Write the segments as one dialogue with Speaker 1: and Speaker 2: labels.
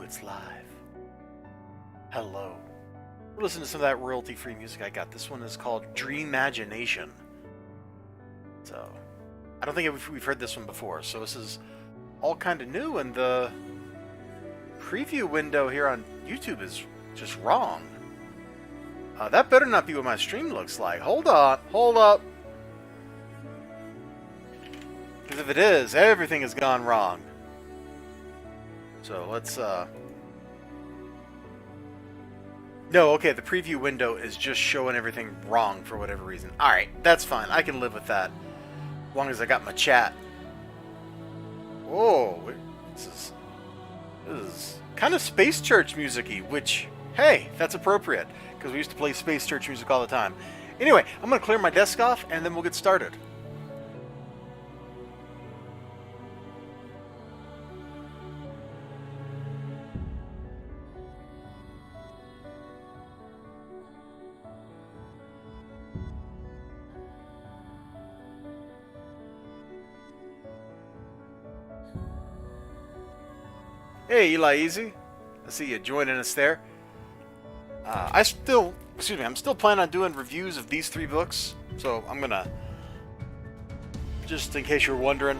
Speaker 1: it's live. Hello. We're listening to some of that royalty-free music I got. This one is called Dreamination. So, I don't think we've heard this one before. So this is all kind of new, and the preview window here on YouTube is just wrong. That better not be what my stream looks like. Hold on. Hold up. Because if it is, everything has gone wrong. So let's, No, okay, the preview window is just showing everything wrong for whatever reason. Alright, that's fine. I can live with that. As long as I got my chat. Whoa, this is kind of Space Church music-y, which, hey, that's appropriate. Because we used to play Space Church music all the time. Anyway, I'm going to clear my desk off, and then we'll get started. Hey, Eli Easy. I see you joining us there. I'm still planning on doing reviews of these 3 books, so I'm gonna, just in case you're wondering,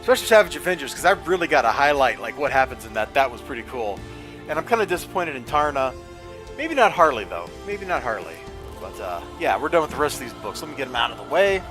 Speaker 1: especially Savage Avengers, because I really got to highlight like what happens in that. That was pretty cool, and I'm kind of disappointed in Tarna. Maybe not Harley though. Maybe not Harley, but yeah, we're done with the rest of these books. Let me get them out of the way.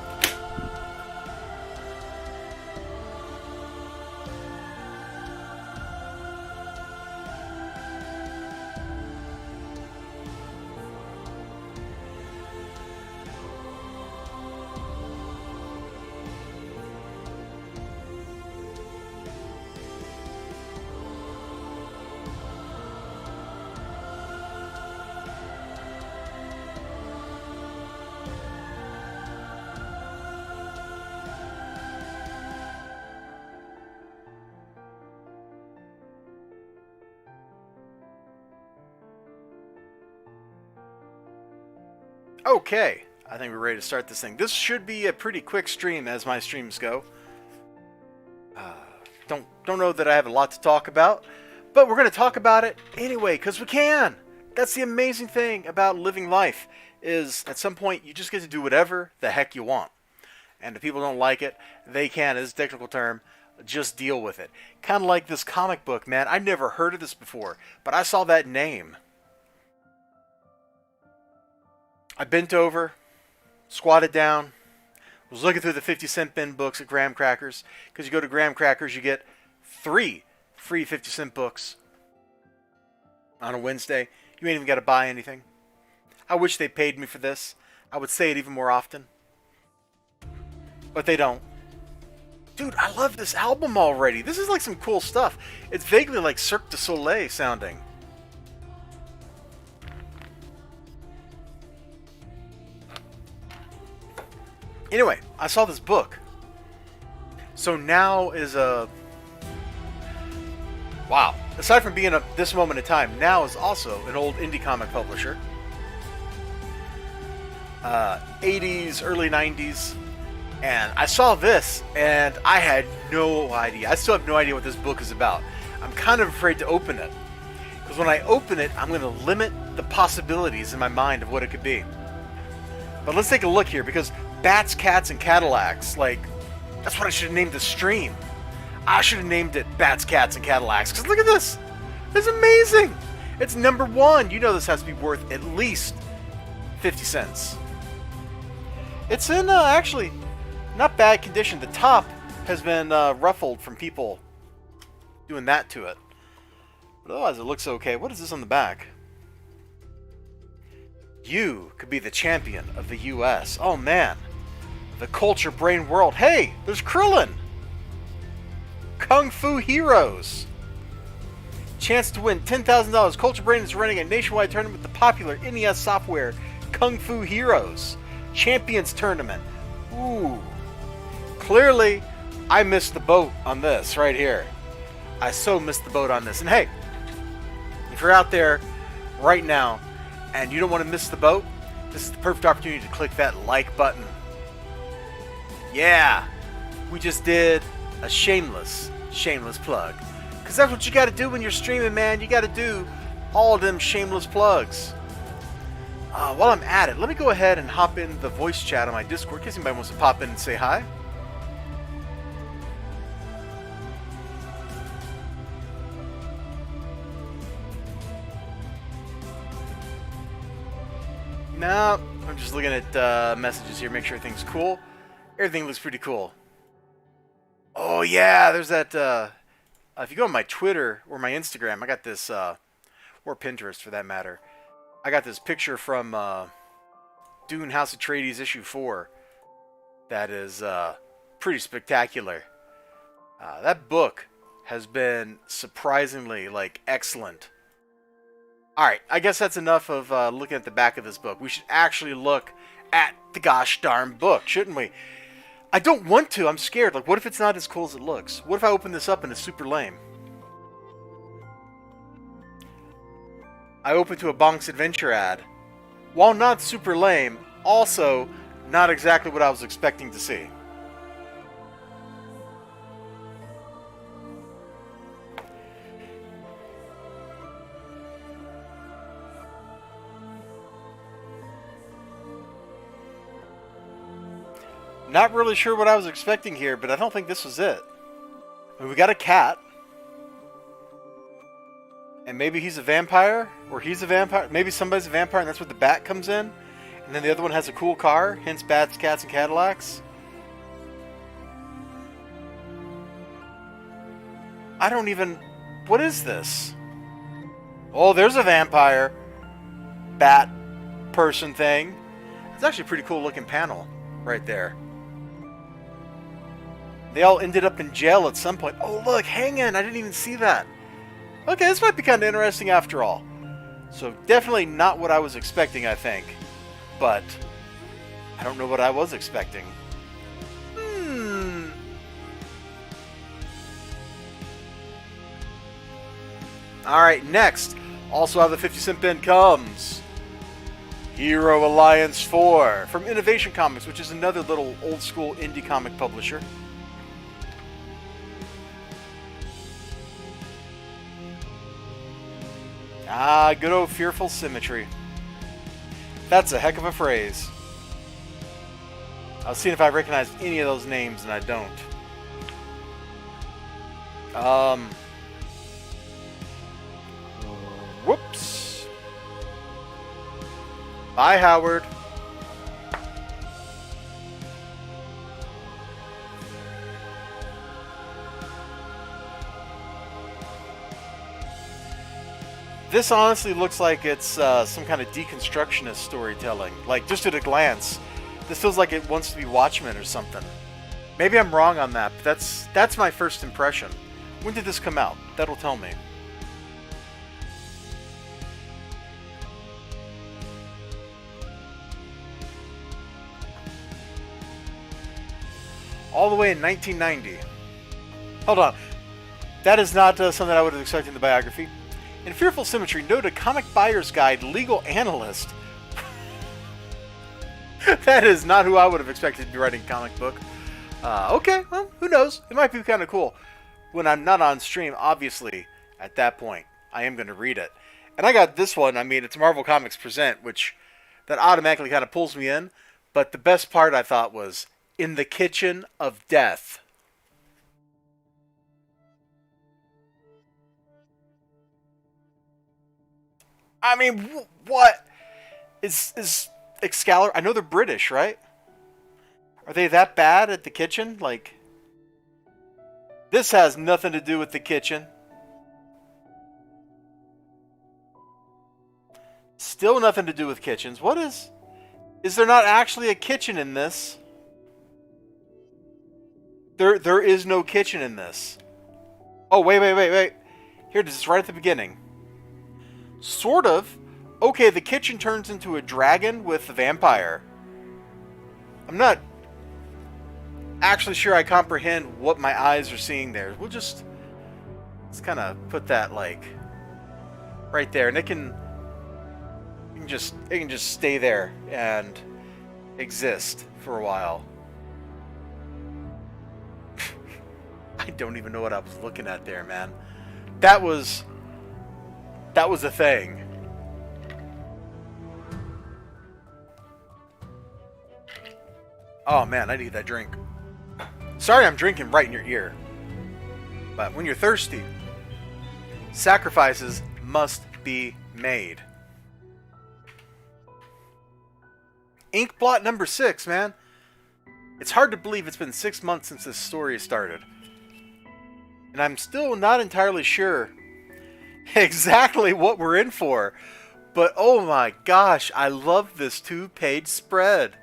Speaker 1: Okay, I think we're ready to start this thing. This should be a pretty quick stream as my streams go. Don't know that I have a lot to talk about, but we're going to talk about it anyway, because we can. That's the amazing thing about living life, is at some point you just get to do whatever the heck you want. And if people don't like it, they can, as a technical term, just deal with it. Kind of like this comic book, man. I never heard of this before, but I saw that name. I bent over, squatted down, was looking through the 50-cent bin books at Graham Crackers. Because you go to Graham Crackers, you get 3 free 50-cent books on a Wednesday. You ain't even got to buy anything. I wish they paid me for this. I would say it even more often. But they don't. Dude, I love this album already. This is like some cool stuff. It's vaguely like Cirque du Soleil sounding. Anyway, I saw this book. So now is a... Wow. Aside from being this moment in time, now is also an old indie comic publisher. 80s, early 90s. And I saw this, and I had no idea. I still have no idea what this book is about. I'm kind of afraid to open it. Because when I open it, I'm going to limit the possibilities in my mind of what it could be. But let's take a look here, because Bats, Cats, and Cadillacs, like, that's what I should have named the stream. I should have named it Bats, Cats, and Cadillacs, because look at this. It's amazing. It's #1. You know this has to be worth at least 50 cents. It's in, actually, not bad condition. The top has been ruffled from people doing that to it. But otherwise, it looks okay. What is this on the back? You could be the champion of the U.S. Oh, man. The culture brain world. Hey, there's Krillin. Kung Fu Heroes. Chance to win $10,000. Culture Brain is running a nationwide tournament with the popular NES software Kung Fu Heroes. Champions Tournament. Ooh. Clearly, I missed the boat on this right here. I so missed the boat on this. And hey, if you're out there right now and you don't want to miss the boat, this is the perfect opportunity to click that like button. Yeah, we just did a shameless plug. Because that's what you got to do when you're streaming, man. You got to do all of them shameless plugs. While I'm at it, let me go ahead and hop in the voice chat on my Discord in case anybody wants to pop in and say hi. No, I'm just looking at messages here, make sure everything's cool. Everything looks pretty cool. Oh yeah, there's that, if you go on my Twitter or my Instagram, I got this, or Pinterest for that matter, I got this picture from Dune House Atreides issue 4 that is pretty spectacular. That book has been surprisingly, like, excellent. Alright, I guess that's enough of looking at the back of this book. We should actually look at the gosh darn book, shouldn't we? I don't want to. I'm scared. Like, what if it's not as cool as it looks? What if I open this up and it's super lame? I open to a Bonk's Adventure ad. While not super lame, also not exactly what I was expecting to see. Not really sure what I was expecting here, but I don't think this was it. I mean, we got a cat. And maybe he's a vampire, or he's a vampire. Maybe somebody's a vampire and that's where the bat comes in. And then the other one has a cool car, hence bats, cats, and Cadillacs. I don't even... What is this? Oh, there's a vampire. Bat person thing. It's actually a pretty cool looking panel right there. They all ended up in jail at some point. Oh, look, hanging. I didn't even see that. Okay, this might be kind of interesting after all. So definitely not what I was expecting, I think. But I don't know what I was expecting. Alright, next. Also out of the 50 cent bin comes Hero Alliance 4 from Innovation Comics, which is another little old school indie comic publisher. Ah, good old fearful symmetry. That's a heck of a phrase. I was seeing if I recognized any of those names, and I don't. Whoops. Bye, Howard. This honestly looks like it's some kind of deconstructionist storytelling. Like, just at a glance, this feels like it wants to be Watchmen or something. Maybe I'm wrong on that, but that's my first impression. When did this come out? That'll tell me. All the way in 1990. Hold on. That is not something I would have expected in the biography. In Fearful Symmetry, noted comic buyer's guide legal analyst. That is not who I would have expected to be writing a comic book. Okay, well, who knows? It might be kind of cool. When I'm not on stream, obviously, at that point, I am going to read it. And I got this one. I mean, it's Marvel Comics Present, which that automatically kind of pulls me in. But the best part, I thought, was In the Kitchen of Death. I mean, what? Is Excalibur... I know they're British, right? Are they that bad at the kitchen? Like, this has nothing to do with the kitchen. Still nothing to do with kitchens. What is... Is there not actually a kitchen in this? There is no kitchen in this. Oh, wait. Here it is, right at the beginning. Sort of. Okay, the kitchen turns into a dragon with a vampire. I'm not actually sure I comprehend what my eyes are seeing there. Let's kind of put that, like, right there. And it can just stay there and exist for a while. I don't even know what I was looking at there, man. that was a thing. Oh man, I need that drink. Sorry I'm drinking right in your ear. But when you're thirsty, sacrifices must be made. Ink blot number 6, man. It's hard to believe it's been 6 months since this story started. And I'm still not entirely sure exactly what we're in for. But oh my gosh, I love this 2-page spread.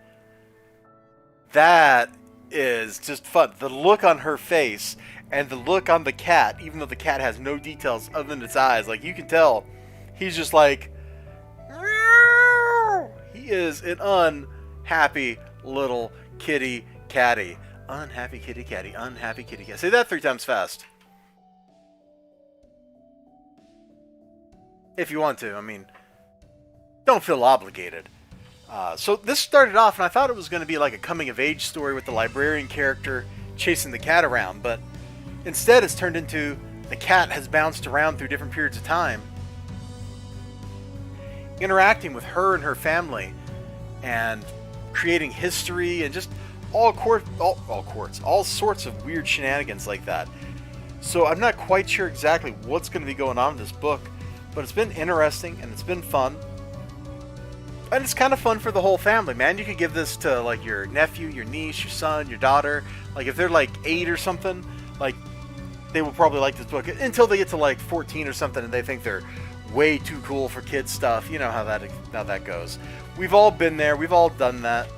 Speaker 1: That is just fun. The look on her face and the look on the cat, even though the cat has no details other than its eyes, like you can tell, he's just like, he is an unhappy little kitty catty. Unhappy kitty catty, unhappy kitty catty. Say that 3 times fast. If you want to, I mean, don't feel obligated. So this started off, and I thought it was going to be like a coming-of-age story with the librarian character chasing the cat around, but instead it's turned into the cat has bounced around through different periods of time, interacting with her and her family, and creating history, and just all sorts of weird shenanigans like that. So I'm not quite sure exactly what's going to be going on in this book, but it's been interesting, and it's been fun. And it's kind of fun for the whole family, man. You could give this to, like, your nephew, your niece, your son, your daughter. Like, if they're, like, 8 or something, like, they will probably like this book until they get to, like, 14 or something and they think they're way too cool for kids stuff. You know how that goes. We've all been there. We've all done that.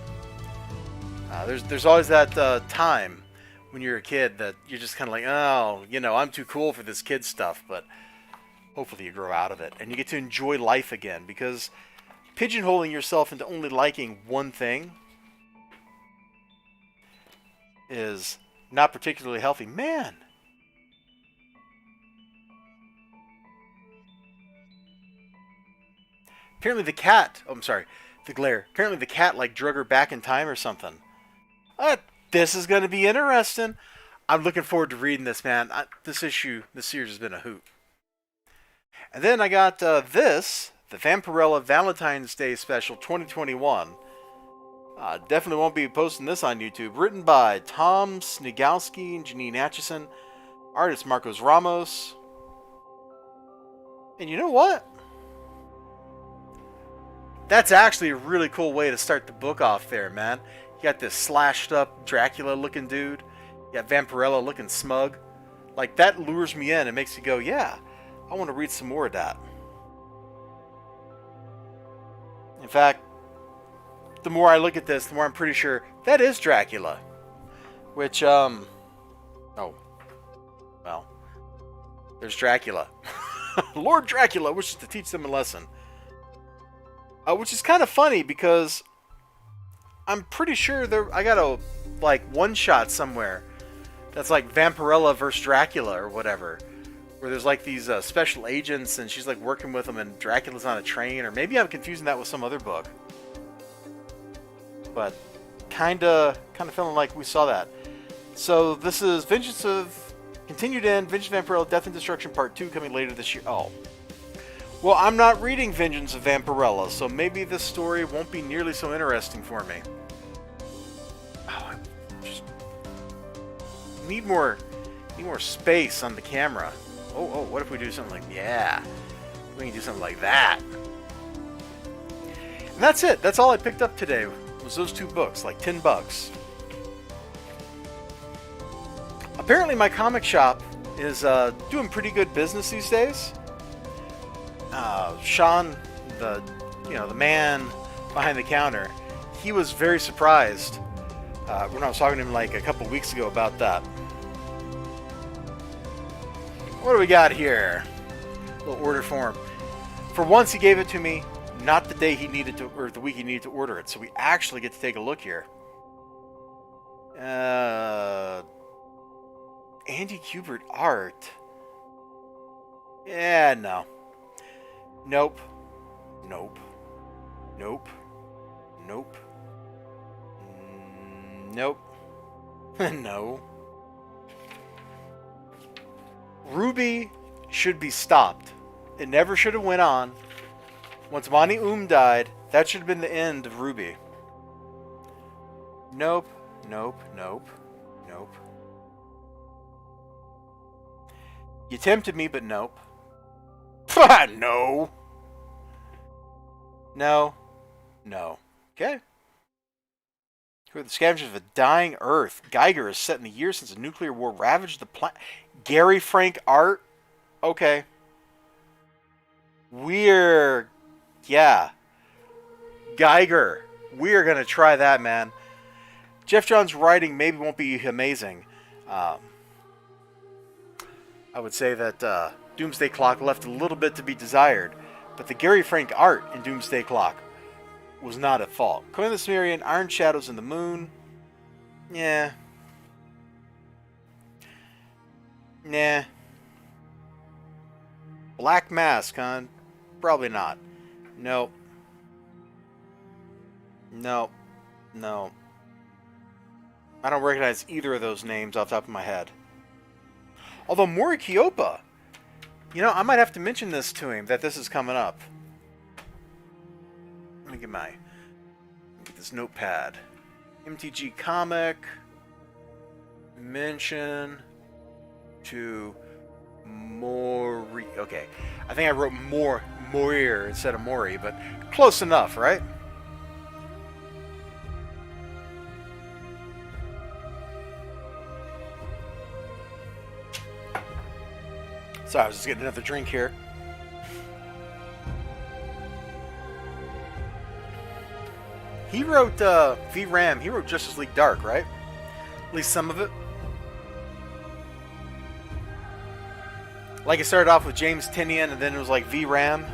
Speaker 1: There's always that time when you're a kid that you're just kind of like, oh, you know, I'm too cool for this kid stuff. But hopefully you grow out of it and you get to enjoy life again, because pigeonholing yourself into only liking one thing is not particularly healthy. Man! Apparently the cat... Oh, I'm sorry. The glare. Apparently the cat, like, drug her back in time or something. This is going to be interesting. I'm looking forward to reading this, man. This series has been a hoot. And then I got this... The Vampirella Valentine's Day Special 2021. Definitely won't be posting this on YouTube. Written by Tom Snigalski and Janine Atchison. Artist Marcos Ramos. And you know what? That's actually a really cool way to start the book off there, man. You got this slashed up Dracula looking dude. You got Vampirella looking smug. Like, that lures me in and makes you go, yeah, I want to read some more of that. In fact, the more I look at this, the more I'm pretty sure that is Dracula. Which, oh, well, there's Dracula. Lord Dracula wishes to teach them a lesson. Which is kind of funny because I'm pretty sure I got a, like, one-shot somewhere that's like Vampirella versus Dracula or whatever. Where there's like these special agents and she's like working with them and Dracula's on a train, or maybe I'm confusing that with some other book. But kinda feeling like we saw that. So this is Continued End, Vengeance of Vampirella, Death and Destruction Part 2 coming later this year. Oh. Well, I'm not reading Vengeance of Vampirella, so maybe this story won't be nearly so interesting for me. Oh, I just need more space on the camera. Oh, what if we do something like, yeah, we can do something like that. And that's it. That's all I picked up today was those 2 books, like $10. Apparently my comic shop is doing pretty good business these days. Sean, the man behind the counter, he was very surprised when I was talking to him like a couple weeks ago about that. What do we got here? A little order form. For once, he gave it to me not the day he needed to, or the week he needed to order it. So we actually get to take a look here. Andy Kubert art. Yeah, no. Nope. Nope. Nope. Nope. Nope. No. Ruby should be stopped. It never should have went on. Once Mani died, that should have been the end of Ruby. Nope, nope, nope, nope. You tempted me, but nope. No. No. No. Okay. Who are the scavengers of a dying Earth? Geiger is set in the years since a nuclear war ravaged the planet. Gary Frank art? Okay. Yeah. Geiger. We're going to try that, man. Jeff Johns' writing maybe won't be amazing. I would say that Doomsday Clock left a little bit to be desired. But the Gary Frank art in Doomsday Clock was not at fault. Coin the Sumerian, Iron Shadows in the Moon. Yeah. Nah. Black Mask, huh? Probably not. Nope. Nope. No. I don't recognize either of those names off the top of my head. Although Mori Kyopa, you know, I might have to mention this to him, that this is coming up. Let me get this notepad. MTG comic. Mention to Mori. Okay. I think I wrote Morir instead of Mori, but close enough, right? Sorry, I was just getting another drink here. He wrote VRAM. He wrote Justice League Dark, right? At least some of it. Like it started off with James Tynion, and then it was like VRAM.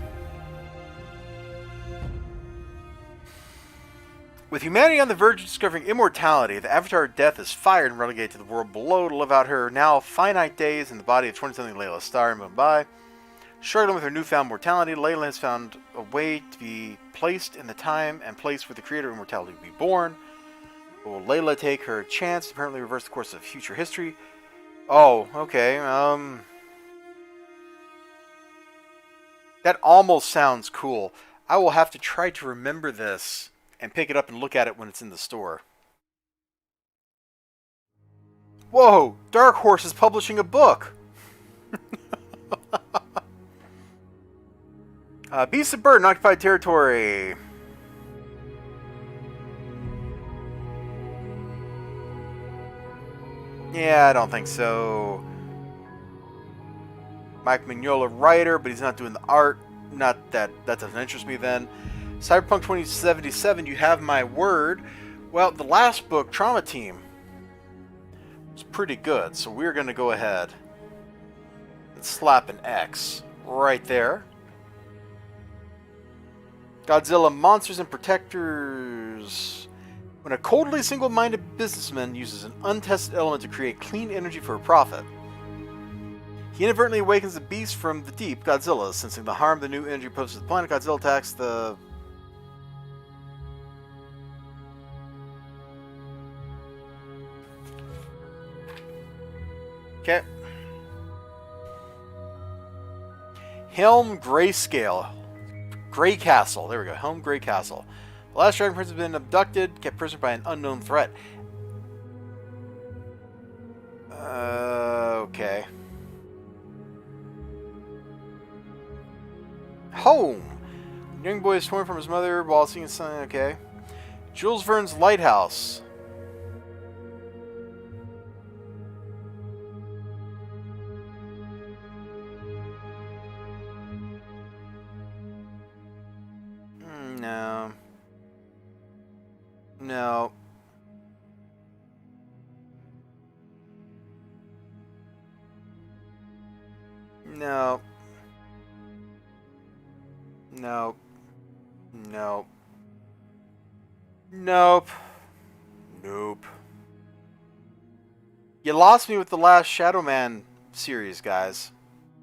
Speaker 1: With humanity on the verge of discovering immortality, the Avatar of Death is fired and relegated to the world below to live out her now finite days in the body of 20-something Layla Starr in Mumbai. Struggling with her newfound mortality, Layla has found a way to be placed in the time and place where the creator of immortality will be born. But will Layla take her chance to permanently reverse the course of future history? Oh, okay. That almost sounds cool. I will have to try to remember this and pick it up and look at it when it's in the store. Whoa! Dark Horse is publishing a book! Beasts of Burden, Occupied Territory. Yeah, I don't think so. Mike Mignola, writer, but he's not doing the art. Not that doesn't interest me then. Cyberpunk 2077, you have my word. Well, the last book, Trauma Team, was pretty good, so we're going to go ahead and slap an X right there. Godzilla, Monsters and Protectors. When a coldly single-minded businessman uses an untested element to create clean energy for a profit, he inadvertently awakens the beast from the deep, Godzilla. Sensing the harm the new energy poses to the planet, Godzilla attacks the... Okay. Helm Grayscale. Grey Castle. There we go. Helm Grey Castle. The last Dragon Prince has been abducted, kept prisoner by an unknown threat. Okay. Home. Young boy is torn from his mother while seeing his son. Okay. Jules Verne's Lighthouse. No. No. No. Nope. Nope. Nope. Nope. You lost me with the last Shadow Man series, guys.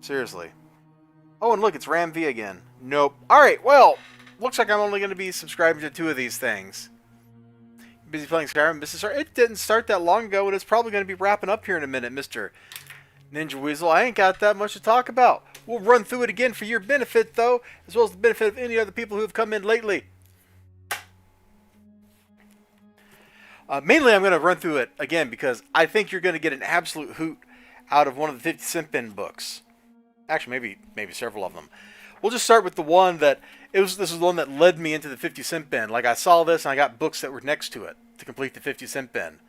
Speaker 1: Seriously. Oh, and look, it's Ram V again. Nope. Alright, well, looks like I'm only going to be subscribing to 2 of these things. Busy playing Skyrim, Mr. It didn't start that long ago, and it's probably going to be wrapping up here in a minute, Mr. Ninja Weasel, I ain't got that much to talk about. We'll run through it again for your benefit, though, as well as the benefit of any other people who have come in lately. Mainly, I'm going to run through it again because I think you're going to get an absolute hoot out of one of the 50 cent bin books. Actually, maybe several of them. We'll just start with the one that this is the one that led me into the 50 cent bin. Like, I saw this and I got books that were next to it to complete the 50 cent bin.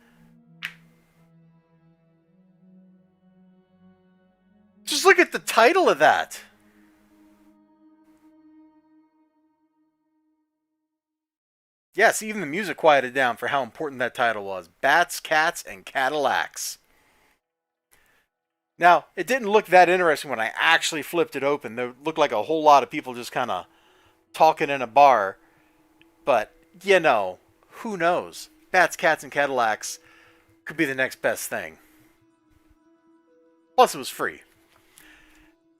Speaker 1: Just look at the title of that. Yes, even the music quieted down for how important that title was. Bats, Cats, and Cadillacs. Now, it didn't look that interesting when I actually flipped it open. There looked like a whole lot of people just kind of talking in a bar. But, you know, who knows? Bats, Cats, and Cadillacs could be the next best thing. Plus, it was free.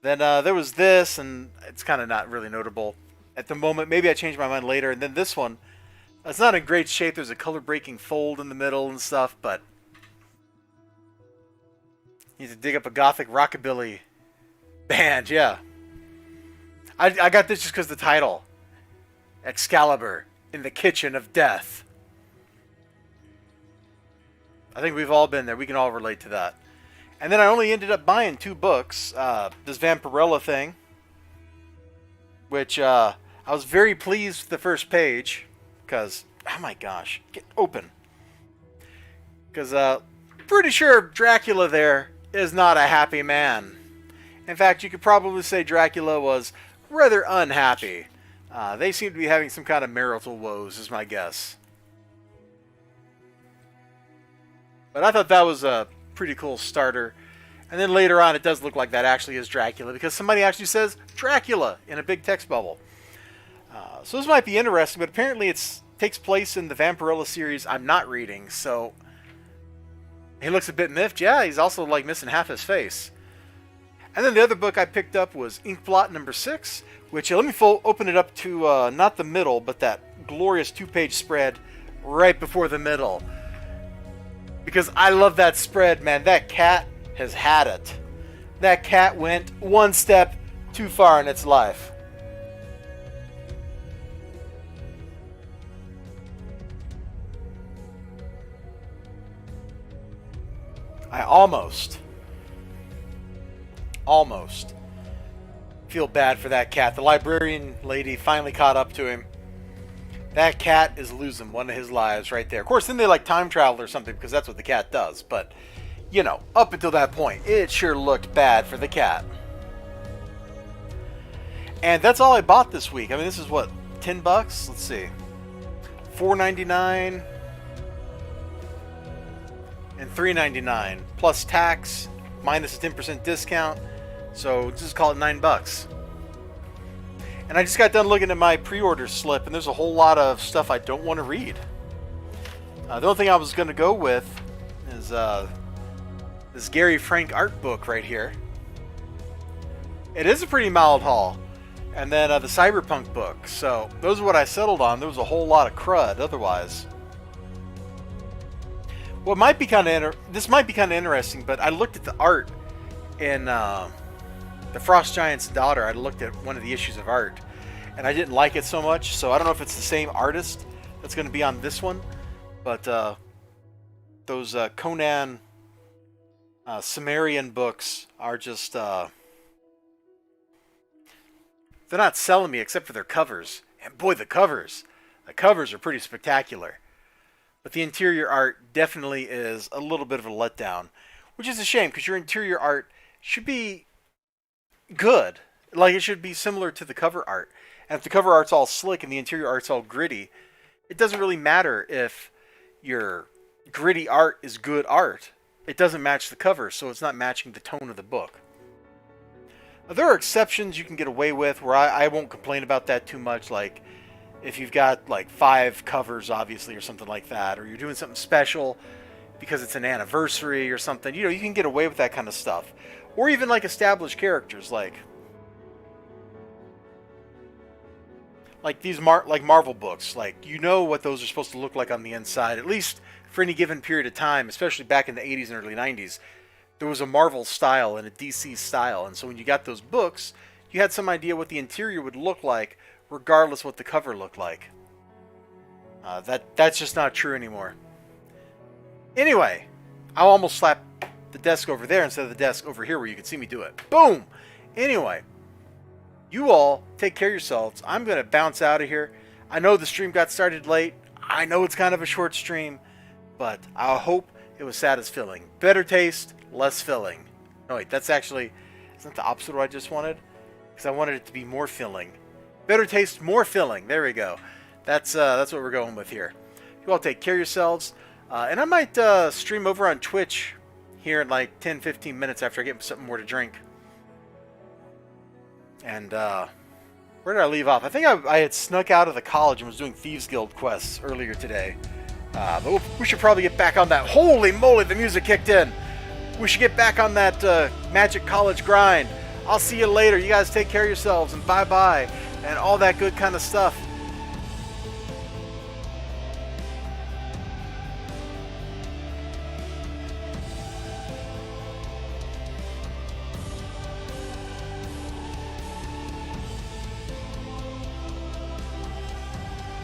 Speaker 1: Then there was this, and it's kind of not really notable at the moment. Maybe I changed my mind later. And then this one. It's not in great shape. There's a color-breaking fold in the middle and stuff, but you need to dig up a gothic rockabilly band, yeah. I got this just because the title. Excalibur in the Kitchen of Death. I think we've all been there. We can all relate to that. And then I only ended up buying 2 books. This Vampirella thing, which I was very pleased with the first page. Because, oh my gosh, get open. Because, pretty sure Dracula there is not a happy man. In fact, you could probably say Dracula was rather unhappy. They seem to be having some kind of marital woes, is my guess. But I thought that was a pretty cool starter. And then later on, it does look like that actually is Dracula, because somebody actually says Dracula in a big text bubble. So this might be interesting, but apparently it takes place in the Vampirella series I'm not reading, so he looks a bit miffed. Yeah, he's also like missing half his face. And then the other book I picked up was Inkblot number 6, which let me open it up to not the middle, but that glorious 2-page spread right before the middle. Because I love that spread, man. That cat has had it. That cat went one step too far in its life. I almost feel bad for that cat. The librarian lady finally caught up to him. That cat is losing one of his lives right there. Of course, then they like time travel or something because that's what the cat does. But, you know, up until that point, it sure looked bad for the cat. And that's all I bought this week. I mean, this is what, $10? Let's see. $4.99 and $3.99 plus tax minus a 10% discount. So just call it $9. And I just got done looking at my pre-order slip, and there's a whole lot of stuff I don't want to read. The only thing I was going to go with is this Gary Frank art book right here. It is a pretty mild haul. And then the Cyberpunk book. So those are what I settled on. There was a whole lot of crud otherwise. Well, this might be kind of interesting, but I looked at the art in The Frost Giant's Daughter. I looked at one of the issues of art, and I didn't like it so much, so I don't know if it's the same artist that's going to be on this one, but those Conan Cimmerian books are just... they're not selling me except for their covers. And boy, the covers are pretty spectacular. But the interior art definitely is a little bit of a letdown, which is a shame because your interior art should be good. Like, it should be similar to the cover art. And if the cover art's all slick and the interior art's all gritty, it doesn't really matter if your gritty art is good art. It doesn't match the cover, so it's not matching the tone of the book. There are exceptions you can get away with where I won't complain about that too much, like if you've got like 5 covers obviously or something like that, or you're doing something special because it's an anniversary or something, you can get away with that kind of stuff. Or even like established characters like these Marvel books, like what those are supposed to look like on the inside, at least for any given period of time, especially back in the 80s and early 90s. there was a Marvel style and a DC style, and so when you got those books, you had some idea what the interior would look like, regardless what the cover looked like. That's just not true anymore. Anyway, I'll almost slap the desk over there instead of the desk over here where you can see me do it. Boom! Anyway, you all take care of yourselves. I'm going to bounce out of here. I know the stream got started late. I know it's kind of a short stream, but I hope it was satisfying. Better taste, less filling. No, wait, that's actually, isn't that the opposite of what I just wanted? Because I wanted it to be more filling. Better taste, more filling. There we go. That's what we're going with here. You all take care of yourselves. And I might stream over on Twitch here in like 10-15 minutes after I get something more to drink. And where did I leave off? I think I had snuck out of the college and was doing Thieves Guild quests earlier today. But we should probably get back on that. Holy moly, the music kicked in. We should get back on that Magic College grind. I'll see you later. You guys take care of yourselves and bye-bye and all that good kind of stuff.